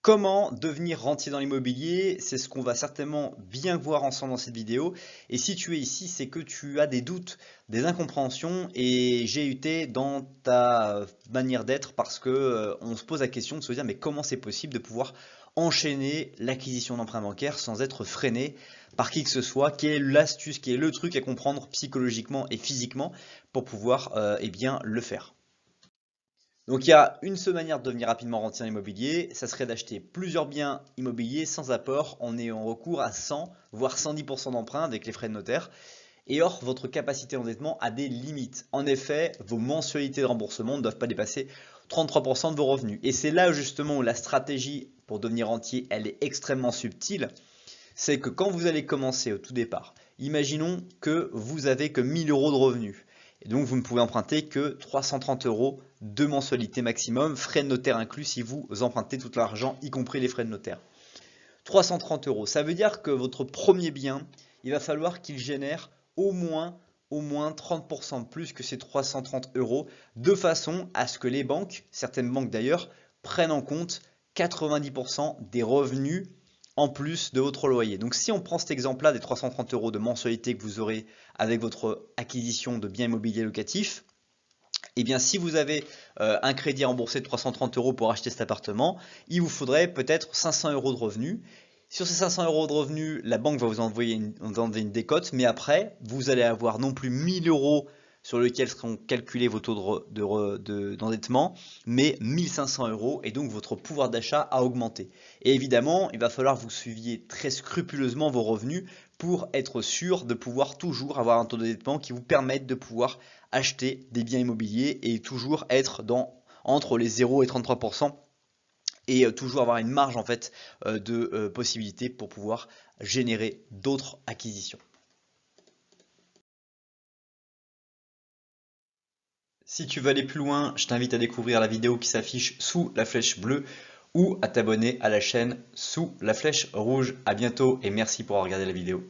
Comment devenir rentier dans l'immobilier? C'est ce qu'on va certainement bien voir ensemble dans cette vidéo. Et si tu es ici, c'est que tu as des doutes, des incompréhensions et j'ai été dans ta manière d'être parce que on se pose la question de se dire mais comment c'est possible de pouvoir enchaîner l'acquisition d'emprunts bancaires sans être freiné par qui que ce soit? Quelle est l'astuce, quel est le truc à comprendre psychologiquement et physiquement pour pouvoir eh bien le faire? Donc il y a une seule manière de devenir rapidement rentier en immobilier, ça serait d'acheter plusieurs biens immobiliers sans apport en ayant recours à 100 voire 110% d'emprunt avec les frais de notaire. Et or, votre capacité d'endettement a des limites. En effet, vos mensualités de remboursement ne doivent pas dépasser 33% de vos revenus. Et c'est là justement où la stratégie pour devenir rentier, elle est extrêmement subtile. C'est que quand vous allez commencer au tout départ, imaginons que vous avez que 1000 euros de revenus. Et donc vous ne pouvez emprunter que 330 euros de mensualité maximum, frais de notaire inclus si vous empruntez tout l'argent, y compris les frais de notaire. 330 euros, ça veut dire que votre premier bien, il va falloir qu'il génère au moins 30% de plus que ces 330 euros, de façon à ce que les banques, certaines banques d'ailleurs, prennent en compte 90% des revenus en plus de votre loyer. Donc si on prend cet exemple-là des 330 euros de mensualité que vous aurez avec votre acquisition de biens immobiliers locatifs, eh bien, si vous avez un crédit remboursé de 330 euros pour acheter cet appartement, il vous faudrait peut-être 500 euros de revenus. Sur ces 500 euros de revenus, la banque va vous envoyer une décote, mais après, vous allez avoir non plus 1000 euros sur lesquels seront calculés vos taux d'endettement, mais 1500 euros, et donc votre pouvoir d'achat a augmenté. Et évidemment, il va falloir que vous suiviez très scrupuleusement vos revenus pour être sûr de pouvoir toujours avoir un taux d'endettement qui vous permette de pouvoir acheter des biens immobiliers et toujours être entre les 0 et 33% et toujours avoir une marge en fait de possibilités pour pouvoir générer d'autres acquisitions. Si tu veux aller plus loin, je t'invite à découvrir la vidéo qui s'affiche sous la flèche bleue ou à t'abonner à la chaîne sous la flèche rouge. À bientôt et merci pour avoir regardé la vidéo.